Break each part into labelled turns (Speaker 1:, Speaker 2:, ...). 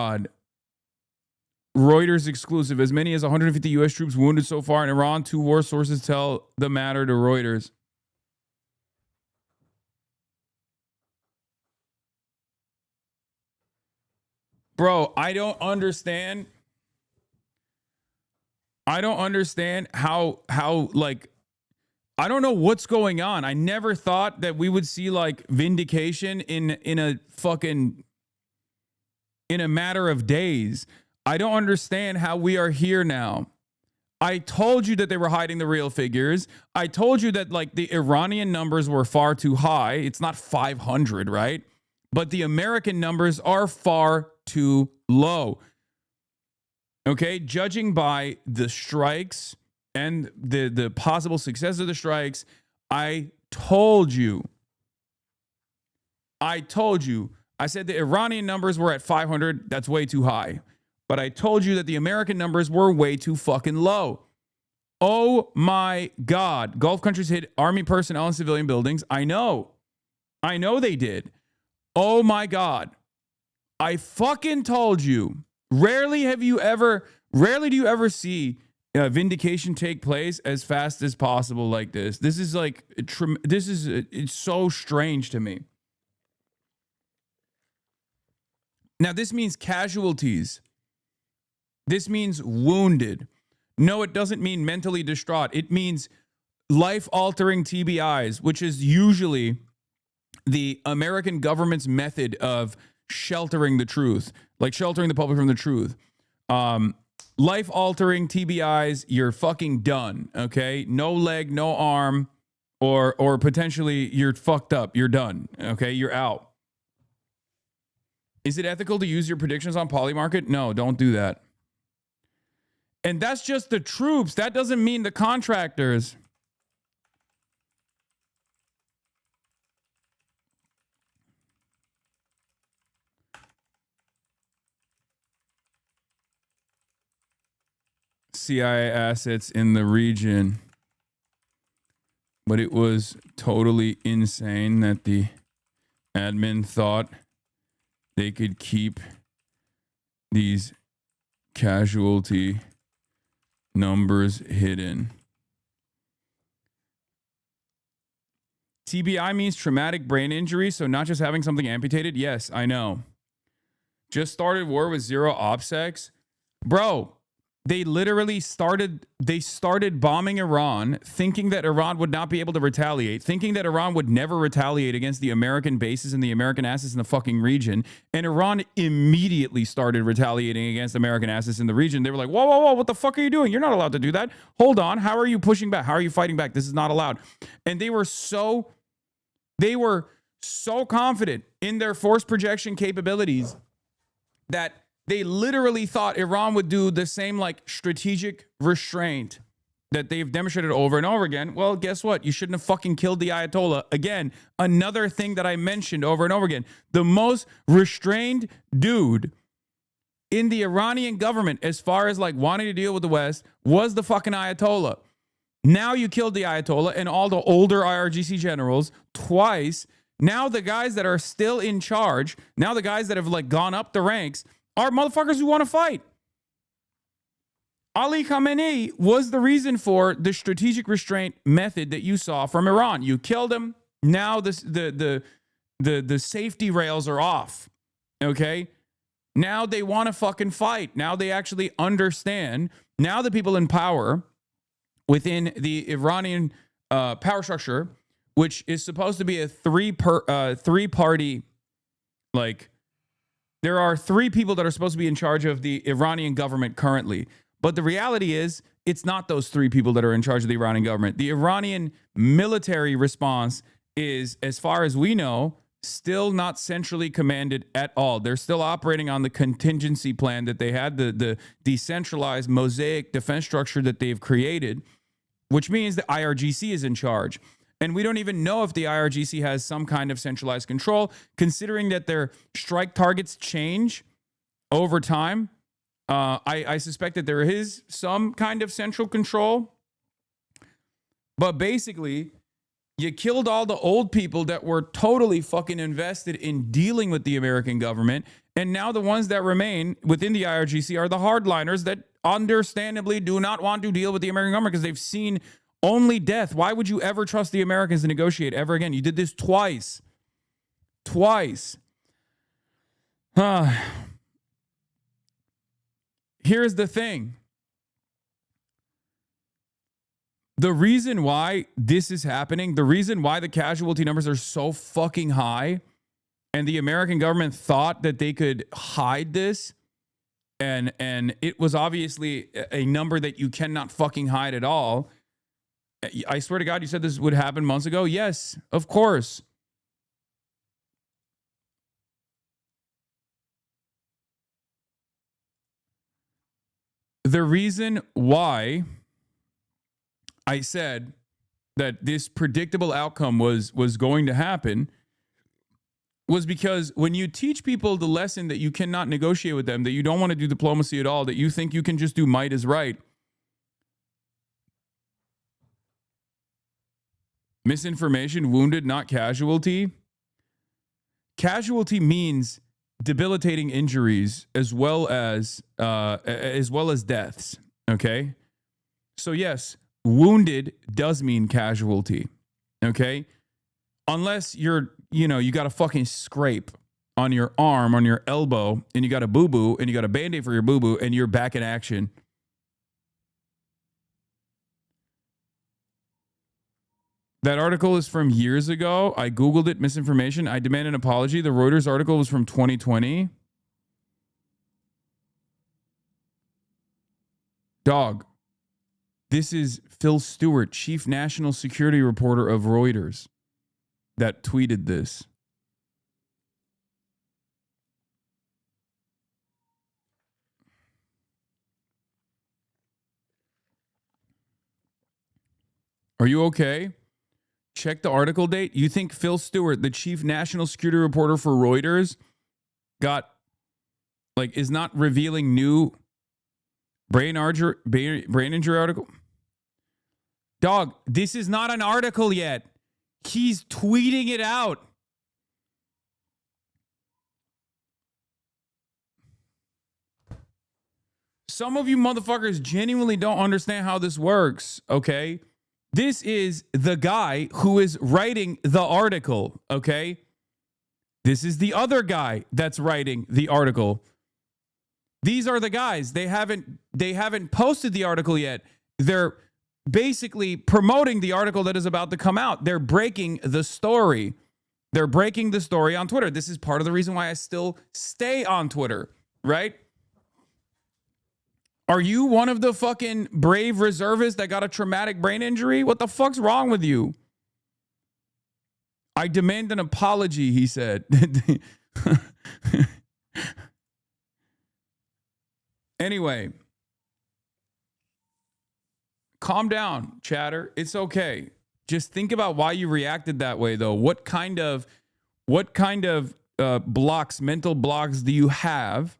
Speaker 1: God. Reuters exclusive. As many as 150 U.S. troops wounded so far in Iran. 2 war sources tell the matter to Reuters. Bro, I don't understand. I don't understand how like, I don't know what's going on. I never thought that we would see like vindication in a matter of days. I don't understand how we are here now. I told you that they were hiding the real figures. I told you that like the Iranian numbers were far too high. It's not 500, right? But the American numbers are far too low. Okay, judging by the strikes and the possible success of the strikes, I told you. I said the Iranian numbers were at 500. That's way too high. But I told you that the American numbers were way too fucking low. Oh my God. Gulf countries hit army personnel and civilian buildings. I know they did. Oh my God. I fucking told you. Rarely do you ever see vindication take place as fast as possible like this. This is like, it's so strange to me. Now, this means casualties. This means wounded. No, it doesn't mean mentally distraught. It means life-altering TBIs, which is usually the American government's method of sheltering the truth, like sheltering the public from the truth. Life-altering TBIs, you're fucking done, okay? No leg, no arm, or potentially you're fucked up. You're done, okay? You're out. Is it ethical to use your predictions on Polymarket? No, don't do that. And that's just the troops. That doesn't mean the contractors. CIA assets in the region. But it was totally insane that the admin thought they could keep these casualty numbers hidden. TBI means traumatic brain injury, so not just having something amputated. Yes, I know. Just started war with 0 OPSECs. Bro, they literally started bombing Iran, thinking that Iran would not be able to retaliate, thinking that Iran would never retaliate against the American bases and the American assets in the fucking region. And Iran immediately started retaliating against American assets in the region. They were like, whoa, whoa, whoa, what the fuck are you doing? You're not allowed to do that. Hold on. How are you pushing back? How are you fighting back? This is not allowed. And they were so confident in their force projection capabilities that they literally thought Iran would do the same like strategic restraint that they've demonstrated over and over again. Well, guess what? You shouldn't have fucking killed the Ayatollah. Again, another thing that I mentioned over and over again. The most restrained dude in the Iranian government as far as like wanting to deal with the West was the fucking Ayatollah. Now you killed the Ayatollah and all the older IRGC generals twice. Now the guys that are still in charge, now the guys that have like gone up the ranks are motherfuckers who want to fight. Ali Khamenei was the reason for the strategic restraint method that you saw from Iran. You killed him. Now the safety rails are off. Okay? Now they want to fucking fight. Now they actually understand. Now the people in power within the Iranian power structure, which is supposed to be a three-party, like, there are 3 people that are supposed to be in charge of the Iranian government currently. But the reality is, it's not those 3 people that are in charge of the Iranian government. The Iranian military response is, as far as we know, still not centrally commanded at all. They're still operating on the contingency plan that they had, the decentralized mosaic defense structure that they've created, which means the IRGC is in charge. And we don't even know if the IRGC has some kind of centralized control, considering that their strike targets change over time. I suspect that there is some kind of central control. But basically, You killed all the old people that were totally fucking invested in dealing with the American government. And now the ones that remain within the IRGC are the hardliners that understandably do not want to deal with the American government because they've seen only death. Why would you ever trust the Americans to negotiate ever again? You did this twice. Twice. Here's the thing. The reason why this is happening, the reason why the casualty numbers are so fucking high, and the American government thought that they could hide this, and it was obviously a number that you cannot fucking hide at all. I swear to God, you said this would happen months ago. Yes, of course. The reason why I said that this predictable outcome was going to happen was because when you teach people the lesson that you cannot negotiate with them, that you don't want to do diplomacy at all, that you think you can just do might is right. Misinformation, wounded, not casualty. Casualty means debilitating injuries as well as deaths. Okay, so yes, wounded does mean casualty. Okay, unless you got a fucking scrape on your arm, on your elbow, and you got a boo-boo, and you got a Band-Aid for your boo-boo, and you're back in action. That article is from years ago. I Googled it, misinformation. I demand an apology. The Reuters article was from 2020. Dog. This is Phil Stewart, chief national security reporter of Reuters, that tweeted this. Are you okay? Check the article date. You think Phil Stewart, the chief national security reporter for Reuters, is not revealing new brain injury article? Dog, this is not an article yet. He's tweeting it out. Some of you motherfuckers genuinely don't understand how this works, okay? This is the guy who is writing the article, okay? This is the other guy that's writing the article. These are the guys. They haven't posted the article yet. They're basically promoting the article that is about to come out. They're breaking the story. They're breaking the story on Twitter. This is part of the reason why I still stay on Twitter, right? Are you one of the fucking brave reservists that got a traumatic brain injury? What the fuck's wrong with you? I demand an apology, he said. Anyway, calm down, chatter. It's okay. Just think about why you reacted that way, though. What kind of blocks, mental blocks, do you have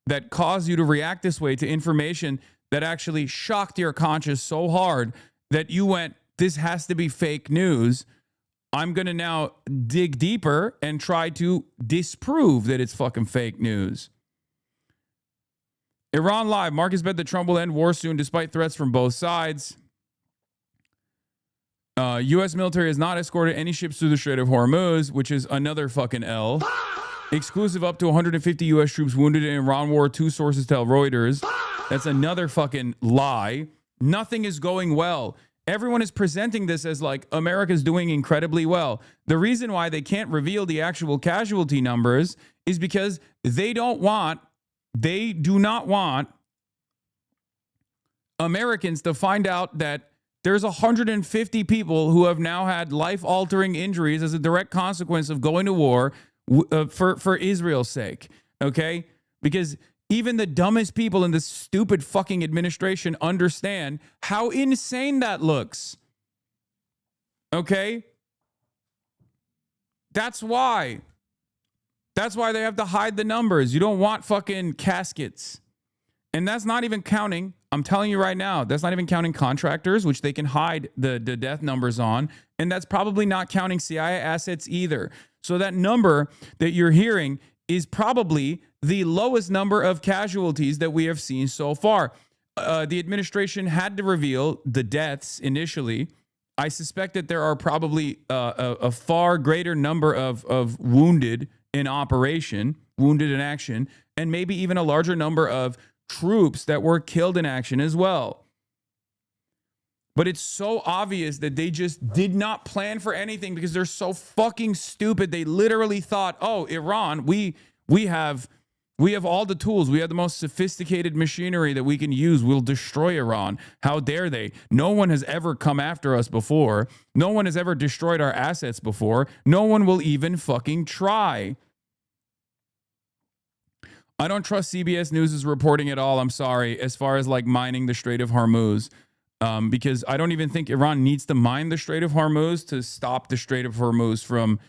Speaker 1: that cause you to react this way to information that actually shocked your conscience so hard that you went, this has to be fake news. I'm going to now dig deeper and try to disprove that it's fucking fake news. Iran Live. Marcus bet that Trump will end war soon despite threats from both sides. U.S. military has not escorted any ships through the Strait of Hormuz, which is another fucking L. Exclusive up to 150 U.S. troops wounded in Iran war, two sources tell Reuters. That's another fucking lie. Nothing is going well. Everyone is presenting this as like America's doing incredibly well. The reason why they can't reveal the actual casualty numbers is because they do not want Americans to find out that there's 150 people who have now had life-altering injuries as a direct consequence of going to war for Israel's sake, okay? Because even the dumbest people in this stupid fucking administration understand how insane that looks, okay? That's why. That's why they have to hide the numbers. You don't want fucking caskets. And that's not even counting I'm telling you right now, that's not even counting contractors, which they can hide the death numbers on. And that's probably not counting CIA assets either. So that number that you're hearing is probably the lowest number of casualties that we have seen so far. The administration had to reveal the deaths initially. I suspect that there are probably a far greater number of wounded in operation, wounded in action, and maybe even a larger number of troops that were killed in action as well. But it's so obvious that they just did not plan for anything because they're so fucking stupid. They literally thought, oh, Iran, we have all the tools. We have the most sophisticated machinery that we can use. We'll destroy Iran. How dare they? No one has ever come after us before. No one has ever destroyed our assets before. No one will even fucking try. I don't trust CBS News' reporting at all. I'm sorry, as far as like mining the Strait of Hormuz. Because I don't even think Iran needs to mine the Strait of Hormuz to stop the Strait of Hormuz from